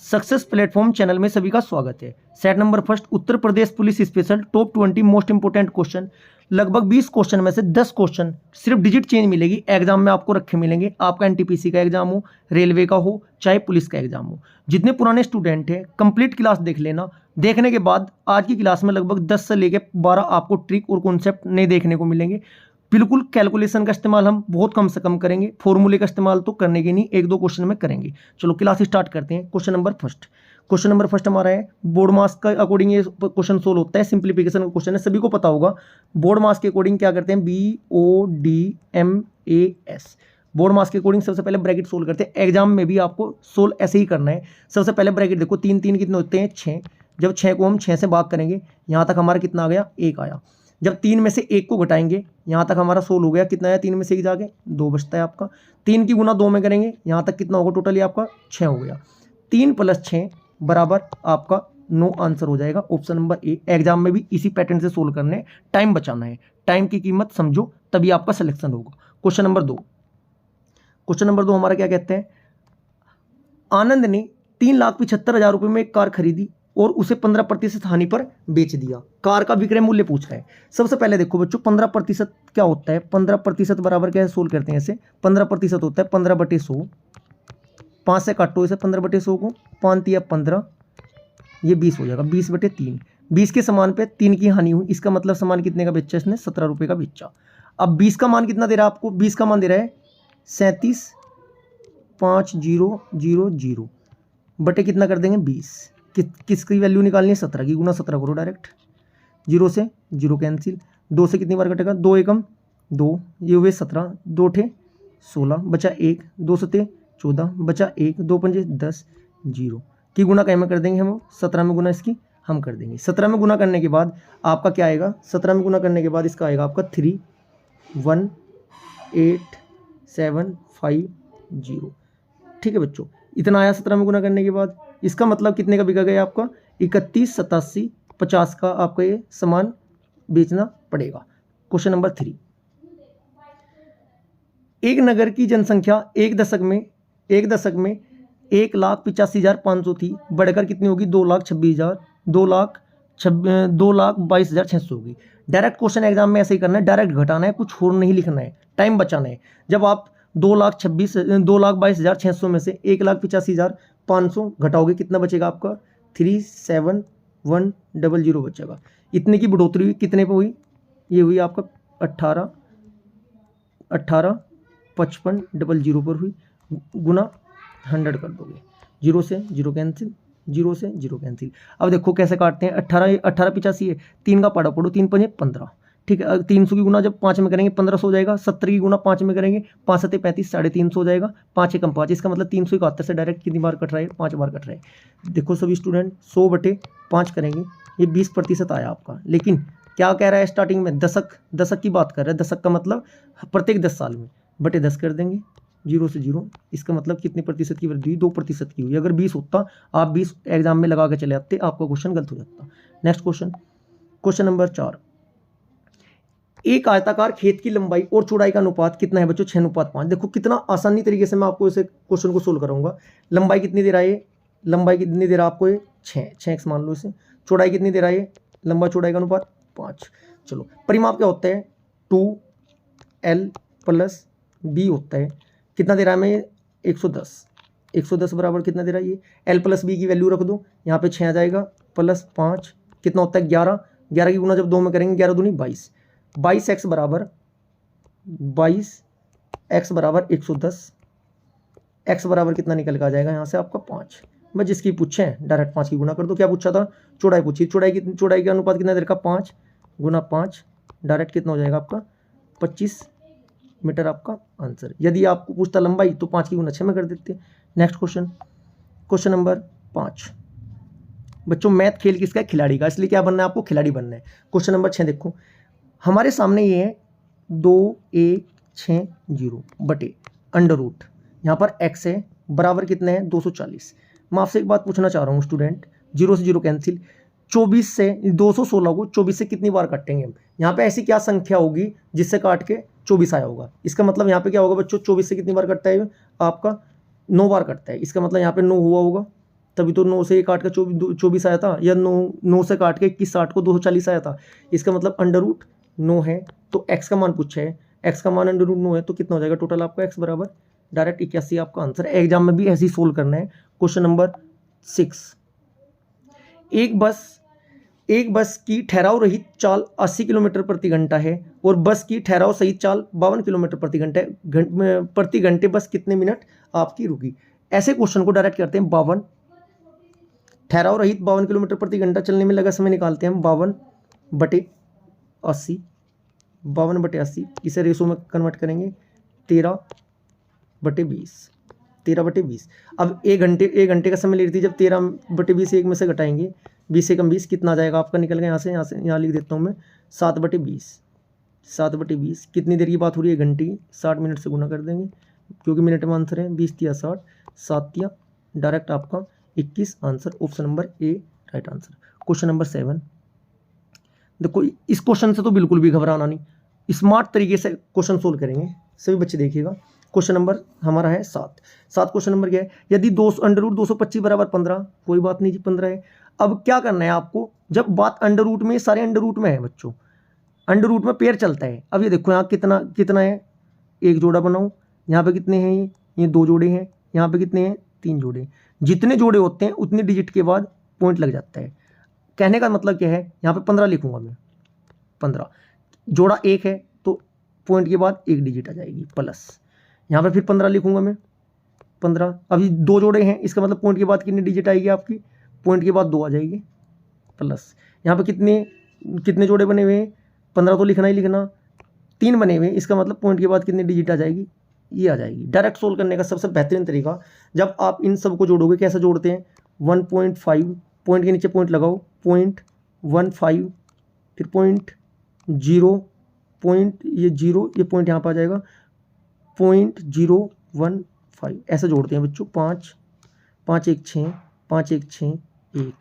Success platform channel में सभी का स्वागत है। Set number first, Uttar Pradesh police special top 20 most important question. लगभग 20 क्वेश्चन में से 10 क्वेश्चन सिर्फ डिजिट चेंज मिलेगी, एग्जाम में आपको रखे मिलेंगे। आपका एनटीपीसी का एग्जाम हो, रेलवे का हो, चाहे पुलिस का एग्जाम हो। जितने पुराने स्टूडेंट हैं कंप्लीट क्लास देख लेना। देखने के बाद आज की क्लास में लगभग 10 से लेकर 12 आपको ट्रिक और कॉन्सेप्ट नए देखने को मिलेंगे। बिल्कुल कैलकुलेशन का इस्तेमाल हम बहुत कम से कम करेंगे, फॉर्मूले का इस्तेमाल तो करने के नहीं, एक दो क्वेश्चन में करेंगे। चलो क्लास स्टार्ट करते हैं। क्वेश्चन नंबर फर्स्ट हमारा है बोर्ड मास का अकॉर्डिंग ये क्वेश्चन सोल्व होता है। सिंप्लीफिकेशन का क्वेश्चन है, सभी को पता होगा। बोर्ड मास के अकॉर्डिंग क्या करते हैं, BODMAS। बोर्ड मास के अकॉर्डिंग सबसे पहले ब्रैकेट सोल्व करते हैं। एग्जाम में भी आपको सोल्व ऐसे ही करना है। सबसे पहले ब्रैकेट देखो, 3 3 कितने होते हैं, 6। जब 6 को हम 6 से भाग करेंगे, यहाँ तक हमारा कितना आ गया, 1 आया। जब 3 में से 1 को घटाएंगे, यहाँ तक हमारा सोल्व हो गया। कितना आया 3 में से 1 जाके, 2 बचता है आपका। 3 की गुना 2 में करेंगे, यहाँ तक कितना होगा, टोटली आपका 6 हो गया। 3 + 6 बराबर आपका 9 आंसर हो जाएगा। Option number A. एग्जाम में भी इसी पैटर्न से सोल्व करने हैं, टाइम बचाना है। टाइम की कीमत समझो तभी आपका सिलेक्शन होगा। क्वेश्चन नंबर 2 हमारा क्या कहते हैं, आनंद ने 3,75,000 रुपये में एक कार खरीदी और उसे 15% हानि पर बेच दिया। कार का विक्रय मूल्य पूछ रहा है। सबसे पहले देखो बच्चों, 15% क्या होता है, 15% बराबर क्या है, सोल्व करते हैं ऐसे। 15% होता है 15/100। 5 से काटो इसे 15/100 को, 5 × 15, ये 20 हो जाएगा। 20/3, 20 के समान पे 3 की हानि हुई। इसका मतलब सामान कितने का बेचा इसने, 17 रुपये का बेचा। अब 20 का मान कितना दे रहा है आपको, 20 का मान दे रहा है 37,50,000 बटे कितना कर देंगे 20। किसकी वैल्यू निकालनी है, 17 की। गुना 17 करो डायरेक्ट। 0 से 0 कैंसिल। 2 से कितनी बार कटेगा, 2 एकम 2, ये हुए 17, 2 × 16 बचा 1, 2 × 14 बचा 1, 2 × 5 10, 0 की गुना कहीं में कर देंगे हम, 17 में गुना इसकी हम कर देंगे। 17 में गुना करने के बाद आपका क्या आएगा, 17 में गुना करने के बाद इसका आएगा आपका 3,1,8,7,5,0। ठीक है बच्चों, इतना आया 17 में गुना करने के बाद। इसका मतलब कितने का बिका गया आपका, 31,87,50 का आपका ये सामान बेचना पड़ेगा। क्वेश्चन नंबर 3, एक नगर की जनसंख्या एक दशक में 1,85,500 थी, बढ़कर कितनी होगी, 2,22,600 होगी। डायरेक्ट क्वेश्चन एग्जाम में ऐसे ही करना है, डायरेक्ट घटाना है, कुछ और नहीं लिखना है, टाइम बचाना है। जब आप 2,22,600 में से 1,85,500 घटाओगे, कितना बचेगा आपका, 3,7,1,000 बचेगा। इतने की बढ़ोतरी हुई, कितने पे हुई, ये हुई आपका 18,55,000 पर हुई। गुना 100 कर दोगे, 0 से 0 कैंसिल, 0 से 0 कैंसिल। अब देखो कैसे काटते हैं, 18,85 है, 3 का पाड़ा पड़ो, 3 × 5 = 15। ठीक है, 300 की गुना जब 5 में करेंगे 1500 हो जाएगा। 70 की गुना 5 में करेंगे 5 × 7 = 35, 350 हो जाएगा। 5 × 5, इसका मतलब 371 से डायरेक्ट कितनी बार कट रहा है, 5 बार कट रहा है। देखो सभी स्टूडेंट, 100/5 करेंगे, ये 20% आया आपका। लेकिन क्या कह रहा है स्टार्टिंग में, दशक की बात कर रहा है। दशक का मतलब प्रत्येक 10 साल में, बटे 10 कर देंगे, 0 से 0। इसका मतलब कितने प्रतिशत की वृद्धि हुई, 2% की हुई। अगर 20 होता, आप 20 एग्जाम में लगा के चले आते, आपका क्वेश्चन गलत हो जाता। नेक्स्ट क्वेश्चन नंबर 4, एक आयताकार खेत की लंबाई और चौड़ाई का अनुपात कितना है बच्चों, 6:5। देखो कितना आसानी तरीके से मैं आपको इसे क्वेश्चन को सोल्व कराऊंगा। लंबाई कितनी दे रहा है, लंबाई कितनी दे रहा है आपको, ये 6x मान लो इसे। चौड़ाई कितनी दे रहा है, लंबा चौड़ाई का अनुपात 5। चलो परिमाप क्या होता है, 2L + B होता है। कितना दे रहा है मैं, 110 बराबर कितना दे रहा है ये, L + B की वैल्यू रख दो, यहाँ पे 6 आ जाएगा, +5 कितना होता है 11। 11 की गुना जब 2 में करेंगे, 11 दूनी 22। 22x बराबर 110। x बराबर कितना निकल के आ जाएगा यहाँ से आपका 5। बस जिसकी पूछे डायरेक्ट 5 की गुना कर दो। क्या पूछा था, चौड़ाई पूछी। चौड़ाई का अनुपात कितना दे रखा, 5 × 5, डायरेक्ट कितना हो जाएगा आपका 25 मीटर आपका आंसर। यदि आपको पूछता लंबाई तो 5 की गुना 6 में कर देते। नेक्स्ट क्वेश्चन नंबर 5 बच्चों, मैथ खेल किसका है, खिलाड़ी का, इसलिए क्या बनना है आपको, खिलाड़ी बनना है। क्वेश्चन नंबर 6 देखो, हमारे सामने ये है 2,1,6,0 बटे √ यहाँ पर x है, बराबर कितने हैं 240। मैं आपसे एक बात पूछना चाह रहा हूँ स्टूडेंट, 0 से 0 कैंसिल। 24 से 216 को 24 से कितनी बार काटेंगे हम, यहाँ पे ऐसी क्या संख्या होगी जिससे काट के 24 आया होगा। इसका मतलब यहाँ पे क्या होगा बच्चों, 24 से कितनी बार कटता है आपका, 9 बार कटता है। इसका मतलब यहाँ पे 9 हुआ होगा, तभी तो 9 से ये काट के 24 आया था, या 9 से काट के 21 60 को 240 आया था। इसका मतलब √9 है, तो x का मान पूछा है, x का मान √9 है, तो कितना हो जाएगा टोटल आपका x बराबर डायरेक्ट 81 आपका आंसर। एग्जाम में भी ऐसे ही सोल्व करना है। क्वेश्चन नंबर 6, एक बस की ठहराव रहित चाल 80 किलोमीटर प्रति घंटा है और बस की ठहराव सहित चाल 52 किलोमीटर प्रति घंटे बस कितने मिनट आपकी रुकी। ऐसे क्वेश्चन को डायरेक्ट करते हैं 52, ठहराव रहित 52 किलोमीटर प्रति घंटा चलने में लगा समय निकालते हैं हम 52/80, 52/80 इसे रेशो में कन्वर्ट करेंगे 13/20। अब एक घंटे का समय ले रही थी, जब 13/20 एक में से घटाएंगे 20 से कम 20 कितना आ जाएगा आपका, निकल गया यहाँ लिख देता हूँ मैं 7/20 कितनी देर की बात हो रही है, घंटे की। 60 मिनट से गुना कर देंगे क्योंकि मिनट में आंसर है, 20 × 60 7 × डायरेक्ट आपका 21 answer, option number A right answer. Question number 7, देखो इस क्वेश्चन से तो बिल्कुल भी घबराना नहीं, स्मार्ट तरीके से क्वेश्चन सोल्व करेंगे, सभी बच्चे देखिएगा। क्वेश्चन नंबर हमारा है 7 क्वेश्चन नंबर क्या है, यदि √225 = 15, कोई बात नहीं जी 15 है। अब क्या करना है आपको, जब बात अंडर रूट में, सारे अंडर रूट में है बच्चों, अंडर रूट में पेयर चलता है। अब ये देखो यहाँ कितना है, एक जोड़ा बनाओ, यहाँ पे कितने हैं, ये 2 जोड़े हैं, यहाँ पे कितने हैं, 3 जोड़े। जितने जोड़े होते हैं उतने डिजिट के बाद पॉइंट लग जाता है। कहने का मतलब क्या है, यहाँ पे 15 लिखूंगा मैं, 15 जोड़ा 1 है तो पॉइंट के बाद 1 डिजिट आ जाएगी प्लस, यहाँ पे फिर 15 लिखूंगा मैं 15, अभी 2 जोड़े हैं, इसका मतलब पॉइंट के बाद कितनी डिजिट आएगी आपकी, पॉइंट के बाद 2 आ जाएगी प्लस। यहाँ पे कितने जोड़े बने हुए हैं, 15 तो लिखना ही लिखना, 3 बने हुए हैं, इसका मतलब पॉइंट के बाद कितनी डिजिट आ जाएगी, ये आ जाएगी। डायरेक्ट सोल्व करने का सबसे बेहतरीन तरीका, जब आप इन सब को जोड़ोगे कैसे जोड़ते हैं, 1.5 पॉइंट के नीचे पॉइंट लगाओ, 0.15 फिर 0.0 पॉइंट, ये 0 ये पॉइंट यहाँ पर आ जाएगा 0.015, ऐसे जोड़ते हैं बच्चों। 5 5 1 6 5 1 6 1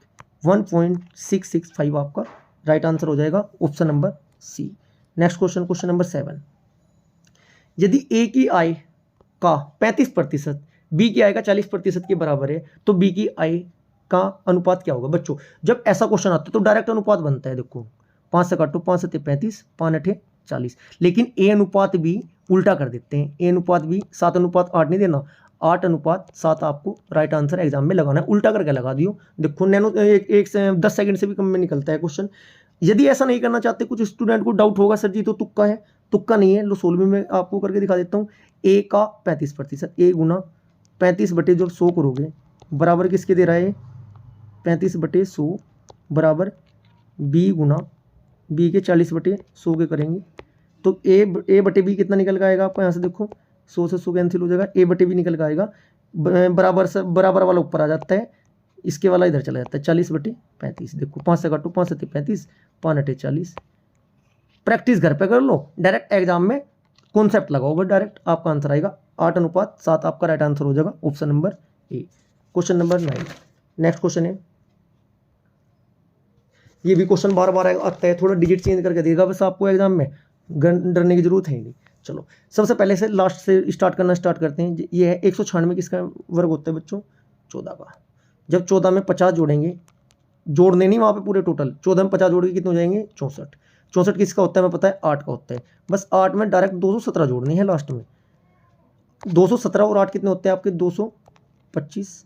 1.665 आपका राइट आंसर हो जाएगा, option number C. Next question number 7, यदि ए की आय का 35% बी की आय का 40% के बराबर है तो बी की आय का अनुपात क्या होगा। बच्चों जब ऐसा क्वेश्चन आता है तो डायरेक्ट अनुपात बनता है, देखो 5 से काटो, 5 से 35, 5 8 40, लेकिन ए अनुपात भी उल्टा कर देते हैं, ए अनुपात भी 7:8 नहीं देना, 8:7 आपको राइट आंसर एग्जाम में लगाना है, उल्टा करके लगा दियो। देखो नैनो एक से 10 सेकंड से भी कम में निकलता है क्वेश्चन। यदि ऐसा नहीं करना चाहते, कुछ स्टूडेंट को डाउट होगा सर जी तो तुक्का है, तुक्का नहीं है, लो सोल्व में आपको करके दिखा देता हूँ। ए का 35%, ए गुना 35/100 करोगे बराबर किसके दे रहा है, 35/100 बराबर बी गुना बी के 40/100 के करेंगे तो ए बटे बी कितना निकल आएगा आपको, यहाँ से देखो 100 से 100 कैंसिल हो जाएगा, ए बटे बी निकल आएगा, बराबर वाला ऊपर आ जाता है, इसके वाला इधर चला जाता है, 40/35। देखो 5 से काटो, 5 से 35, 5 8 40। प्रैक्टिस घर पे कर लो, डायरेक्ट एग्जाम में कॉन्सेप्ट लगाओगे, डायरेक्ट आपका आंसर आएगा 8:7 आपका राइट आंसर हो जाएगा, option number A. Question number 9, next question है, ये भी क्वेश्चन बार बार आता है, थोड़ा डिजिट चेंज करके देगा बस आपको एग्जाम में, डरने की जरूरत है नहीं। चलो सबसे पहले से लास्ट से स्टार्ट करते हैं। ये है 196 किसका वर्ग होता है बच्चों, 14 का। जब 14 में 50 जोड़ेंगे, जोड़ने नहीं वहाँ पे पूरे टोटल, 14 में 50 जोड़ के कितने हो जाएंगे, 64। 64 किसका होता है हमें पता है, 8 का होता है, बस 8 में डायरेक्ट 217 जोड़नी है लास्ट में। 217 और 8 कितने होते हैं आपके, 225।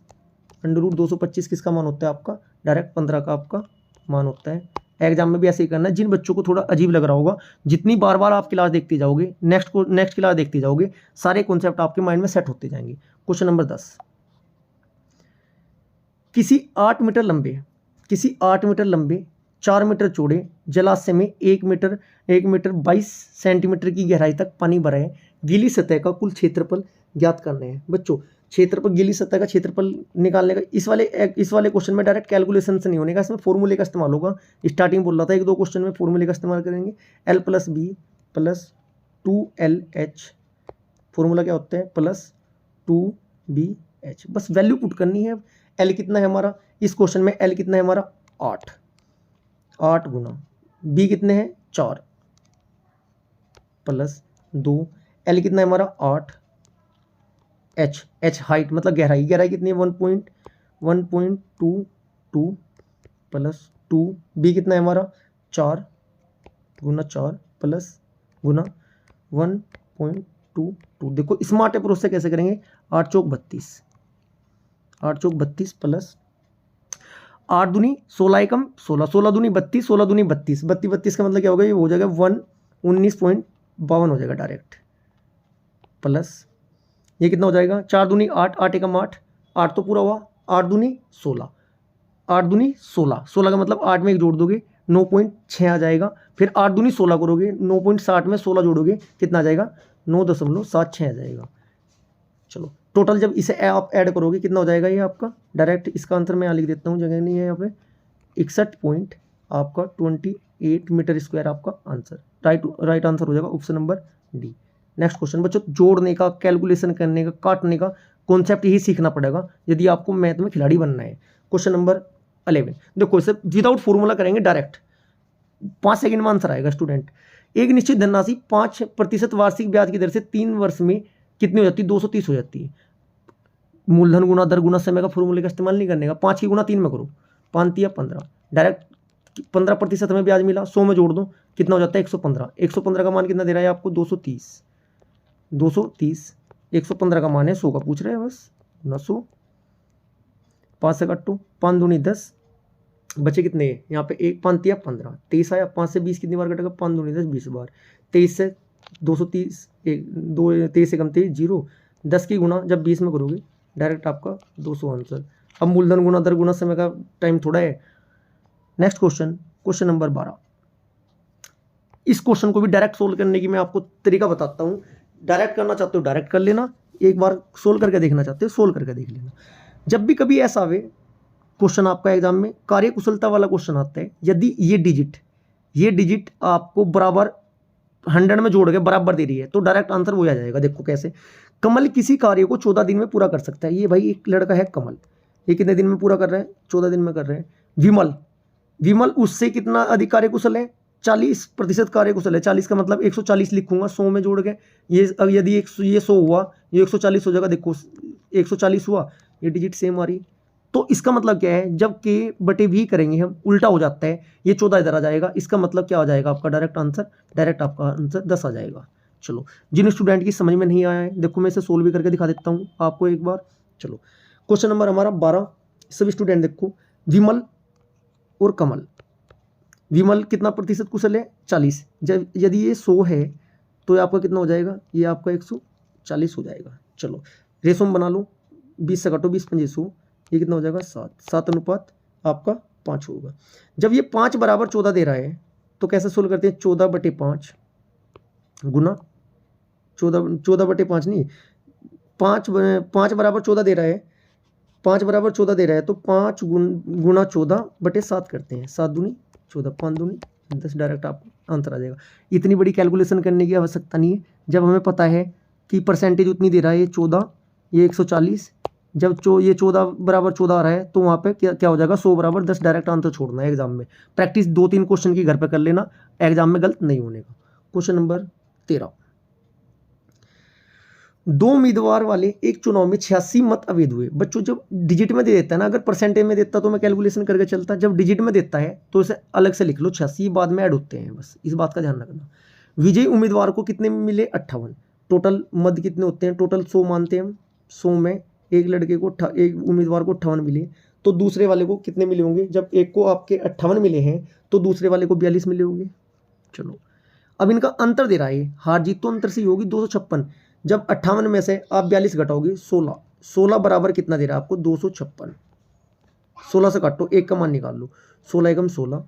√225 किसका मान होता है आपका, डायरेक्ट 15 का आपका मान होता है। एग्जाम में भी ऐसे ही करना है। जिन बच्चों को थोड़ा अजीब लग रहा होगा, जितनी बार बार आप क्लास देखते जाओगे, नेक्स्ट क्लास देखते जाओगे, सारे कॉन्सेप्ट आपके माइंड में सेट होते जाएंगे। क्वेश्चन नंबर 10, किसी 8 मीटर लंबे 4 मीटर चौड़े जलाशय में 1 मीटर 22 सेंटीमीटर की गहराई तक पानी भरा है। गीली सतह का कुल क्षेत्रफल ज्ञात करना है। बच्चों क्षेत्रफल, गीली सतह का क्षेत्रफल निकालने का इस वाले क्वेश्चन में डायरेक्ट कैलकुलेशन से नहीं होने का, इसमें फॉर्मूले का इस्तेमाल होगा। स्टार्टिंग बोल रहा था 1-2 क्वेश्चन में फॉर्मूले का इस्तेमाल करेंगे। L + B + 2LH, फॉर्मूला क्या होता है, +2BH। बस वैल्यू पुट करनी है। L कितना है हमारा, इस क्वेश्चन में L कितना है हमारा, 8 गुना B कितने हैं, 4 + 2, L कितना है हमारा 8, H हाइट मतलब गहराई कितनी है, 1.22 प्लस 2, बी कितना है हमारा 4 गुना 4 प्लस गुना 1.22। देखो स्मार्ट अप्रोच से कैसे करेंगे, 8 चौक 32, 8 चौक 32 प्लस 8 दूनी 16 एकम 16, 16 दूनी 32, 16 दूनी 32, 32 का मतलब क्या होगा, ये हो जाएगा 19.52 हो जाएगा डायरेक्ट, प्लस ये कितना हो जाएगा 4 दूनी 8, 8 एकम 8, 8 तो पूरा हुआ, 8 दूनी 16, 8 दूनी 16, 16 का मतलब 8 में एक जोड़ दोगे 9.6 आ जाएगा, फिर 8 दूनी 16 करोगे 9.60 में 16 जोड़ोगे कितना आ जाएगा 9.76 आ जाएगा। चलो टोटल जब इसे आप ऐड करोगे कितना हो जाएगा, ये आपका डायरेक्ट इसका आंसर मैं यहाँ लिख देता हूँ, जगह नहीं है यहाँ पे, 61 पॉइंट आपका 28 मीटर स्क्वायर आपका आंसर, राइट आंसर हो जाएगा option number D. Next question बच्चों, जोड़ने का, कैलकुलेशन करने का, काटने का कॉन्सेप्ट यही सीखना पड़ेगा यदि आपको मैथ में खिलाड़ी बनना है। क्वेश्चन नंबर 11, देखो इसे विदाउट फॉर्मूला करेंगे, डायरेक्ट 5 सेकंड में आंसर आएगा। स्टूडेंट, एक निश्चित धनराशि 5% वार्षिक ब्याज की दर से 3 वर्ष में कितनी हो जाती है, 230 हो जाती है। मूलधन गुना दर गुना समय का फॉर्मूले का इस्तेमाल नहीं करने का, 5 की गुना 3 में करो, 5 या 15, डायरेक्ट 15% हमें ब्याज मिला, 100 में जोड़ दो कितना हो जाता है 115, 115 का मान कितना दे रहा है आपको 230, 115 का मान है 100 का पूछ रहे हैं बस, गुना 100, 5 से काटो, 5 दूनी 10, बचे कितने यहाँ पे 1, 5 या 15, 23 आया, 5 से 20 कितनी बार कटेगा, 5 दूनी 10, 20 बार, 23 से 230, 23 से कम 23 0, 10 की गुना जब 20 में करोगे डायरेक्ट आपका 200 आंसर। अब मूलधन गुना दर गुना समय का टाइम थोड़ा है। नेक्स्ट क्वेश्चन, क्वेश्चन नंबर 12, इस क्वेश्चन को भी डायरेक्ट सोल्व करने की मैं आपको तरीका बताता हूँ। डायरेक्ट करना चाहते हो डायरेक्ट कर लेना, एक बार सोल्व करके देखना चाहते हो सोल्व करके देख लेना। जब भी कभी ऐसा आवे क्वेश्चन आपका एग्जाम में, कार्यकुशलता वाला क्वेश्चन आता है, यदि ये डिजिट आपको बराबर 100 में जोड़ के बराबर दे रही है तो डायरेक्ट आंसर वो आ जाएगा। देखो कैसे, कमल किसी कार्य को 14 दिन में पूरा कर सकता है। ये भाई एक लड़का है कमल, ये कितने दिन में पूरा कर रहे हैं, 14 दिन में कर रहे हैं। विमल उससे कितना अधिक कार्यकुशल है, 40% कार्यकुशल है। 40 का मतलब 140 लिखूंगा 100 में जोड़ के, ये यदि ये 100 हुआ, ये 140 हो जाएगा। देखो 140 हुआ, ये डिजिट सेम आ रही, तो इसका मतलब क्या है, जब के बटे भी करेंगे हम उल्टा हो जाता है, ये 14 इधर आ जाएगा, इसका मतलब क्या आ जाएगा आपका डायरेक्ट आपका आंसर 10 आ जाएगा। चलो, जिन स्टूडेंट की समझ में नहीं आया है देखो मैं इसे सोल्व भी करके दिखा देता हूँ आपको एक बार। चलो क्वेश्चन नंबर हमारा 12, सभी स्टूडेंट देखो, विमल और कमल, विमल कितना प्रतिशत कुशल है 40, जब यदि ये 100 है तो आपका कितना हो जाएगा, ये आपका 140 हो जाएगा। चलो रेशो में बना लो, 20 से काटो, 20 पंजे 100, ये कितना हो जाएगा 7 अनुपात आपका 5 होगा। जब ये 5 बराबर 14 दे रहा है तो कैसे सोल्व करते हैं, 14/5 गुना 14/5 नहीं, 5 बराबर 14 दे रहा है, 5 बराबर 14 दे रहा है तो 5 गुना 14/7 करते हैं, 7 दूनी 14, 5 दूनी 10, डायरेक्ट आपको आंसर आ जाएगा। इतनी बड़ी कैलकुलेशन करने की आवश्यकता नहीं है, जब हमें पता है कि परसेंटेज उतनी दे रहा है, ये 14, ये 140, जब ये 14 बराबर 14 आ रहा है तो वहाँ पे क्या हो जाएगा, 100 बराबर 10, डायरेक्ट आंसर छोड़ना है एग्जाम में। प्रैक्टिस 2-3 क्वेश्चन की घर पे कर लेना, एग्जाम में गलत नहीं होने का। क्वेश्चन नंबर 13, 2 उम्मीदवार वाले एक चुनाव में 86 मत अवैध हुए। बच्चों जब डिजिट में दे देता है ना, अगर परसेंटेज में देता तो मैं कैलकुलेशन करके चलता, जब डिजिट में देता है तो इसे अलग से लिख लो, 86 बाद में ऐड होते हैं, बस इस बात का ध्यान रखना। विजयी उम्मीदवार को कितने मिले 58, टोटल मत कितने होते हैं, टोटल 100 मानते हैं हम, 100 में एक लड़के को एक उम्मीदवार को 58 मिले तो दूसरे वाले को कितने मिले होंगे, जब एक को आपके 58 मिले हैं तो दूसरे वाले को 42 मिले होंगे। चलो अब इनका अंतर दे रहा है, हार जीत तो अंतर से ही होगी 256, जब 58 में से आप 42 घटाओगे 16, 16 बराबर कितना दे रहा है आपको 256, 16 से काटो, एक का मान निकाल लो, 16 एकम 16,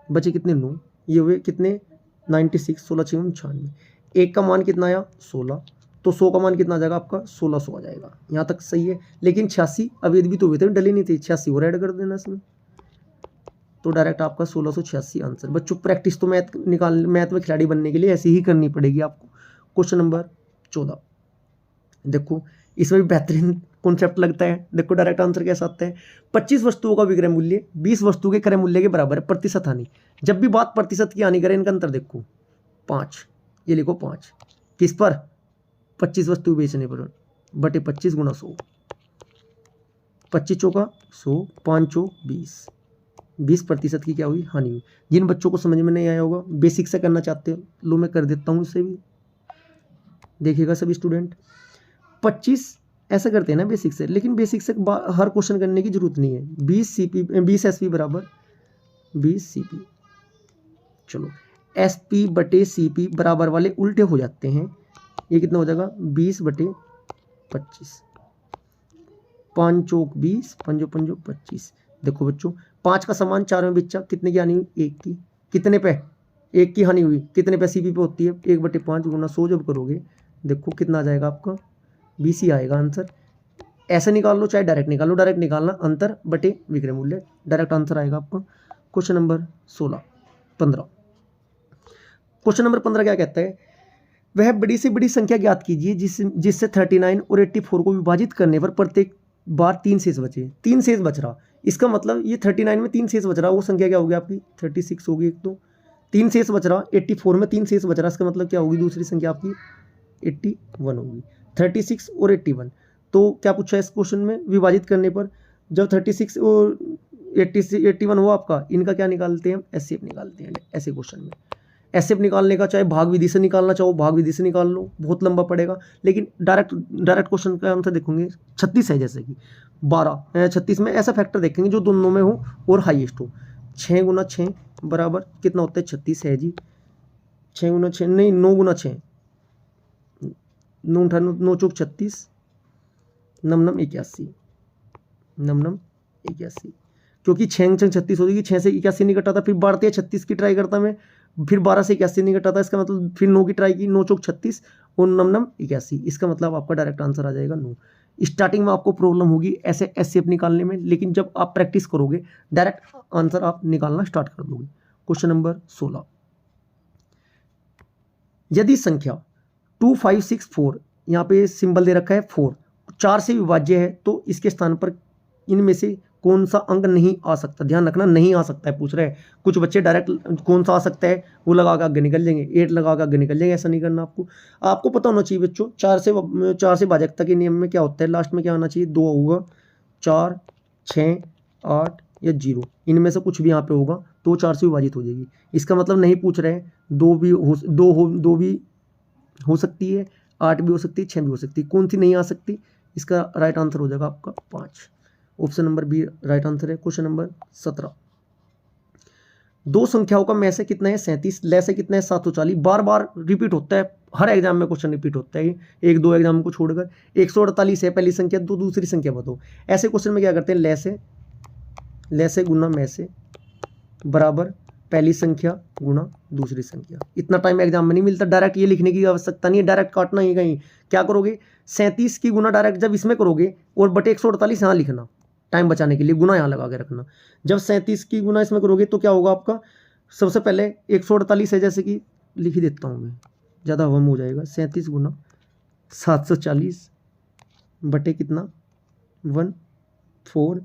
बचे कितने 9, ये हुए कितने 96, 16 6 96, एक का मान कितना आया 16, तो 100 का मान कितना आ जाएगा आपका 1600 आ जाएगा। यहाँ तक सही है, लेकिन 86 अवैध भी तो हुए थे, डले नहीं थे, 86 और ऐड कर देना इसमें, तो डायरेक्ट आपका 1686 आंसर। बच्चों प्रैक्टिस तो मैथ में खिलाड़ी बनने के लिए ऐसी ही करनी पड़ेगी आपको। क्वेश्चन नंबर 14, देखो इसमें भी बेहतरीन कॉन्सेप्ट लगता है। देखो डायरेक्ट आंसर कैसा आता है, 25 वस्तुओं का विक्रय मूल्य 20 वस्तु के क्रय मूल्य के बराबर है, प्रतिशत हानि। जब भी बात प्रतिशत की हानि करें, इनका अंतर देखो 5, ये लिखो 5 किस पर, 25 वस्तु बेचने पर, बटे 25 गुना 100, 25 चौका 100, 5 चौक 20, 20% की क्या हुई, हानि हुई। जिन बच्चों को समझ में नहीं आया होगा, बेसिक से करना चाहते हो, लो मैं कर देता हूँ इससे भी, देखिएगा सभी स्टूडेंट। 25 ऐसा करते हैं ना बेसिक से, लेकिन बेसिक से हर क्वेश्चन करने की जरूरत नहीं है। 20 एसपी बराबर 20 सीपी। चलो एसपी बटे सीपी बराबर वाले उल्टे हो जाते हैं, ये कितना हो जाएगा 20 बटे 25, 5 चौक 20, 5 पंजो 25। देखो बच्चों 5 का समान 4 में बिच्चा, कितने की हानि हुई, 1 की। कितने पे, 1 की हानि हुई, कितने पे सीपी पे होती है, 1 बटे 5 गुना 100 जब करोगे देखो कितना आ जाएगा आपका, 20 ही आएगा आंसर। ऐसे निकाल लो चाहे डायरेक्ट निकाल लो, डायरेक्ट निकालना अंतर बटे विक्रय मूल्य, डायरेक्ट आंसर आएगा आपका। Question number 15। क्वेश्चन नंबर 15 क्या कहता है, वह बड़ी से बड़ी संख्या ज्ञात कीजिए जिससे 39 और 84 को विभाजित करने पर प्रत्येक बार 3 शेष बचे। 3 शेष बच रहा, इसका मतलब ये 39 में 3 शेष बच रहा, वो संख्या क्या होगी आपकी 36 होगी। एक तो 3 शेष बच रहा, 84 में 3 शेष बच रहा, इसका मतलब क्या होगी दूसरी संख्या आपकी 81 होगी। 36 और 81, तो क्या पूछा है इस क्वेश्चन में, विभाजित करने पर जब 36 और 81 हुआ आपका, इनका क्या निकालते हैं हम, एचसीएफ निकालते हैं। ऐसे क्वेश्चन में एचसीएफ निकालने का चाहे भाग विधि से निकालना चाहो भाग विधि से निकाल लो, बहुत लंबा पड़ेगा, लेकिन डायरेक्ट क्वेश्चन का आंसर देखेंगे। 36 है जैसे कि 12, 36 में ऐसा फैक्टर देखेंगे जो दोनों में हो और हाईएस्ट हो। 6 गुना 6 बराबर कितना होता है 36 है जी। 6 गुना 6 नहीं, 9 गुना 6, 9 9 चौक 36, नम नम 81, नम नम 81, क्योंकि 6 36 हो जाएगी, 6 से 81 नहीं कटा था, फिर 12 36 की ट्राई करता मैं, फिर 12 से 81 नहीं कटा था, इसका मतलब फिर 9 की ट्राई की, 9 चौक 36 और नम नम 81, इसका मतलब आपका डायरेक्ट आंसर आ जाएगा 9। स्टार्टिंग में आपको प्रॉब्लम होगी ऐसे एचसीएफ निकालने में, लेकिन जब आप प्रैक्टिस करोगे डायरेक्ट आंसर आप निकालना स्टार्ट कर दोगे। क्वेश्चन नंबर 16, यदि संख्या 2564, यहाँ पे सिंबल दे रखा है 4, 4 से विभाज्य है तो इसके स्थान पर इनमें से कौन सा अंक नहीं आ सकता, ध्यान रखना नहीं आ सकता है पूछ रहे हैं। कुछ बच्चे डायरेक्ट कौन सा आ सकता है वो लगा के आगे निकल जाएंगे, 8 लगा के आगे निकल जाएंगे, ऐसा नहीं करना आपको। आपको पता होना चाहिए बच्चों 4 से भाजकता के नियम में क्या होता है, लास्ट में क्या आना चाहिए, 2 होगा, 4, 6, 8 या 0, इनमें से कुछ भी यहाँ पे होगा तो 4 से विभाजित हो जाएगी। इसका मतलब नहीं पूछ रहे हैं 2 भी हो सकती है, 8 भी हो सकती है, 6 भी हो सकती है, कौन सी नहीं आ सकती, इसका राइट आंसर हो जाएगा आपका 5, option number B right answer है। क्वेश्चन नंबर 17, दो संख्याओं का में से कितना है 37, ले से कितना है 740, बार बार रिपीट होता है, हर एग्जाम में क्वेश्चन रिपीट होता है, 1-2 एग्जाम को छोड़कर। 148 है पहली संख्या, तो दूसरी संख्या बताओ। ऐसे क्वेश्चन में क्या करते हैं, ले से गुना में से बराबर पहली संख्या गुना दूसरी संख्या। इतना टाइम एग्जाम में नहीं मिलता, डायरेक्ट ये लिखने की आवश्यकता नहीं है, डायरेक्ट काटना ही कहीं। क्या करोगे 37 की गुना डायरेक्ट जब इसमें करोगे और बटे 148 यहाँ लिखना, टाइम बचाने के लिए गुना यहाँ लगा के रखना। जब 37 की गुना इसमें करोगे तो क्या होगा आपका, सबसे पहले 148 है जैसे कि लिख ही देता हूँ मैं, ज़्यादा वम हो जाएगा। 37 गुना 740 बटे कितना 14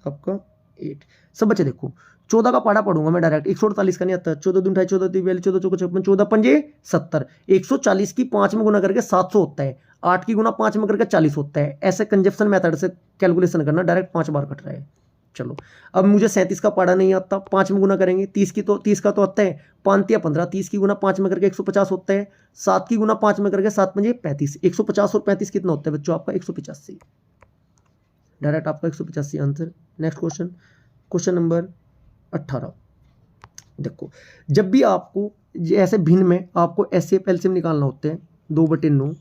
आपका 8। सब बच्चे देखो 14 का पाड़ा पढ़ूंगा मैं डायरेक्ट, 148 का नहीं आता। 14 दूनी 28, 14 तीन 42, 14 चौको 56, 14 पंजे 70। 140 की 5 में गुना करके 700 होता है, 8 की गुना 5 में करके 40 होता है। ऐसे कंजप्शन मेथड से कैलकुलेशन करना, डायरेक्ट 5 बार कट रहा है। चलो अब मुझे 37 का पाड़ा नहीं आता, 5 में गुना करेंगे, 30 का तो आता है 5 या 15, 30 की गुना 5 में करके 150 होता है, 7 की गुना 5 में करके 7 पंजे 35, 150 और 35 कितना होता है बच्चों आपका 185, डायरेक्ट आपका 185 answer. Next question, question number 18, देखो जब भी आपको ऐसे भिन्न में आपको एचसीएफ एलसीएम निकालना होते हैं, 2/9,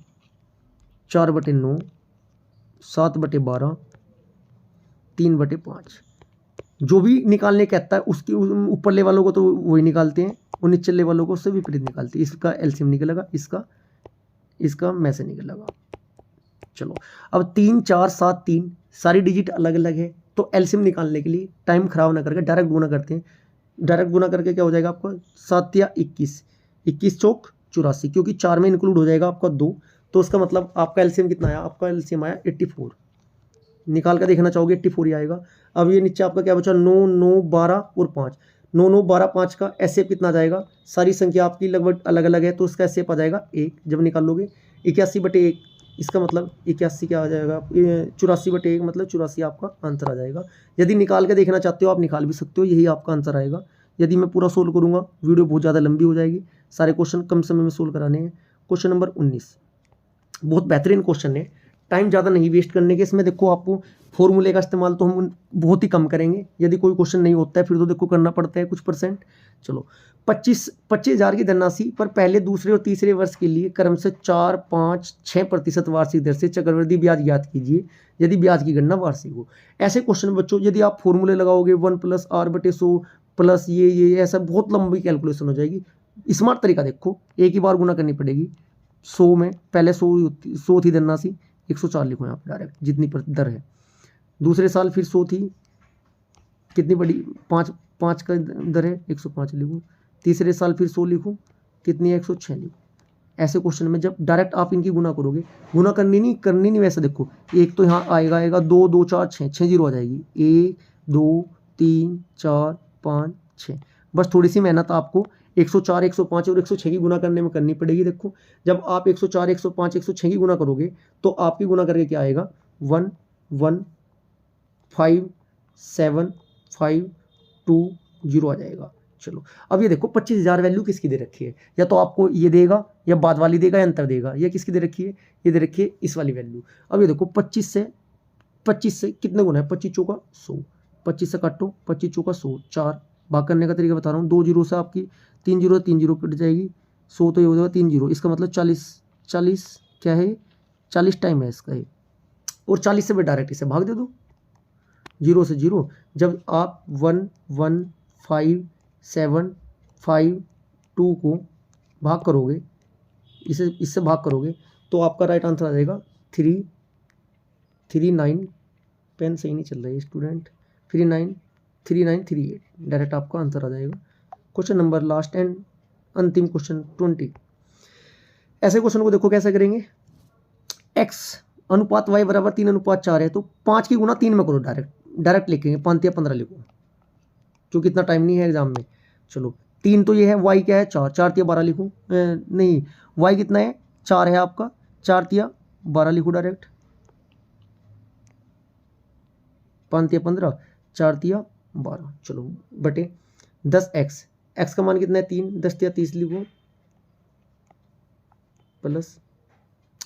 4/9, 7/12, 3/5, जो भी निकालने कहता है उसकी ऊपर ले वालों को तो वही निकालते हैं और नीचे ले वालों को उससे विपरीत निकालते हैं। इसका एलसीएम निकलेगा, इसका में से निकलेगा। चलो अब 3 4 7 3 सारी डिजिट अलग अलग है, तो एलसीएम निकालने के लिए टाइम खराब ना करके डायरेक्ट गुना करते हैं। डायरेक्ट गुना करके क्या हो जाएगा आपका 7 या 21, 21 चौक 84, क्योंकि 4 में इंक्लूड हो जाएगा आपका 2, तो उसका मतलब आपका एलसीएम कितना आया, आपका एलसीएम आया 84। निकाल कर देखना चाहोगे 84 ही आएगा। अब ये नीचे आपका क्या बचा 9 9 12 और 5, 9 9 12 5 का एचसीएफ कितना आ जाएगा, सारी संख्या आपकी लगभग अलग अलग है तो उसका एचसीएफ आ जाएगा 1 जब निकाल लोगे। 81/1 इसका मतलब 81 क्या आ जाएगा, 84/1 मतलब 84 आपका आंसर आ जाएगा। यदि निकाल के देखना चाहते हो आप निकाल भी सकते हो, यही आपका आंसर आएगा। यदि मैं पूरा सोल्व करूँगा वीडियो बहुत ज़्यादा लंबी हो जाएगी, सारे क्वेश्चन कम समय में सोल्व कराने हैं। क्वेश्चन नंबर 19 बहुत बेहतरीन क्वेश्चन है, टाइम ज़्यादा नहीं वेस्ट करने के। इसमें देखो आपको फॉर्मूले का इस्तेमाल तो हम बहुत ही कम करेंगे, यदि कोई क्वेश्चन नहीं होता है फिर तो देखो करना पड़ता है कुछ परसेंट। चलो 25,000 की धनराशि पर पहले, दूसरे और तीसरे वर्ष के लिए क्रम से 4, 5, 6% वार्षिक दर से चक्रवृद्धि ब्याज ज्ञात कीजिए यदि ब्याज की गणना वार्षिक हो। ऐसे क्वेश्चन बच्चों यदि आप फॉर्मूले लगाओगे 1+r/100 प्लस ये ऐसा बहुत लंबी कैलकुलेशन हो जाएगी। स्मार्ट तरीका देखो, एक ही बार गुना करनी पड़ेगी 100 में, पहले 100 थी धनराशि, 104 लिखो यहाँ पर डायरेक्ट जितनी दर है। दूसरे साल फिर 100 थी, कितनी बड़ी 5 का दर है 105 लिखूँ। तीसरे साल फिर 100 लिखूँ, कितनी है 106 लिखूँ। ऐसे क्वेश्चन में जब डायरेक्ट आप इनकी गुना करोगे, गुना करनी नहीं वैसे देखो, एक तो यहाँ आएगा 2, 2, 4, 6 जीरो आ जाएगी, 1, 2, 3, 4, 5, 6। बस थोड़ी सी मेहनत आपको 104, 105 और 106 की गुना करने में करनी पड़ेगी। देखो जब आप 104, 105, 106 की गुना करोगे तो आपकी गुना करके क्या आएगा 1, 1, 5, 7, 5, 2, 0 आ जाएगा। चलो अब ये देखो 25,000 वैल्यू किसकी दे रखी है, या तो आपको ये देगा या बाद वाली देगा या अंतर देगा। ये किसकी दे रखी है, ये दे रखी है इस वाली वैल्यू। अब ये देखो 25 से कितने गुना है, 25 चौका 100, 25 से काटो 25 चौका 100, 4 भाग करने का तरीका बता रहा हूँ, 2 जीरो से आपकी 3 जीरो कट जाएगी, 100 तो ये हो जाएगा 3 जीरो, इसका मतलब 40 क्या है 40 टाइम है इसका ये, और 40 से भी डायरेक्ट इसे भाग दे दो, 0 से 0। जब आप 1, 1, 5, 7, 5, 2 को भाग करोगे, इससे भाग करोगे तो आपका राइट आंसर आ जाएगा 3, 9, पेन सही नहीं चल रही है स्टूडेंट, 3938 डायरेक्ट आपका आंसर आ जाएगा। क्वेश्चन नंबर लास्ट एंड अंतिम क्वेश्चन 20। ऐसे क्वेश्चन को देखो कैसे करेंगे, x अनुपात y बराबर 3:4 है, तो 5 की गुना 3 में करो, डायरेक्ट लिखेंगे 5 या 15 लिखो क्योंकि इतना टाइम नहीं है एग्जाम में। चलो 3 तो ये है, y क्या है 4, 4 या 12 लिखो, नहीं y कितना है 4 है आपका, 4 या 12 लिखो डायरेक्ट, 5 या 15, 4 या 12। चलो बटे 10x, x का मान कितना है 3, 10 या 30 लिखो, प्लस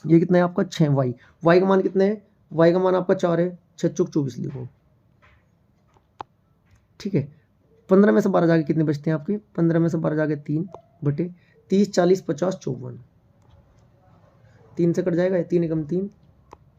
ये कितना है आपका 6y, y का मान कितना है, y का मान आपका 4 है, 6 चौक 24 लिखो, ठीक है। 15 में से 12 जाके कितने बचते हैं आपके, 15 में से 12 जाके 3 बटे 30, 40, 50, 54, 3 से कट जाएगा, 3 एकम 3,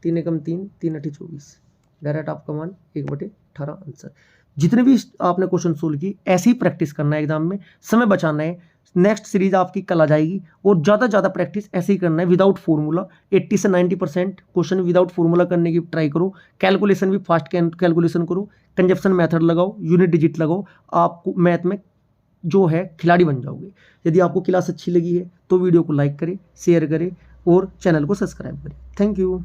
3 एकम 3, 3 अठी 24, डायरेक्ट आपका मान 1/18 आंसर। जितने भी आपने क्वेश्चन सोल्व की ऐसे ही प्रैक्टिस करना है, एग्जाम में समय बचाना है। नेक्स्ट सीरीज आपकी कल आ जाएगी और ज़्यादा प्रैक्टिस ऐसे ही करना है विदाउट फॉर्मूला। 80 से 90% क्वेश्चन विदाउट फॉर्मूला करने की ट्राई करो, कैलकुलेशन भी फास्ट कैलकुलेशन करो, कंजप्शन मेथड लगाओ, यूनिट डिजिट लगाओ, आपको मैथ में जो है खिलाड़ी बन जाओगे। यदि आपको क्लास अच्छी लगी है तो वीडियो को लाइक करें, शेयर करें और चैनल को सब्सक्राइब करें। Thank you.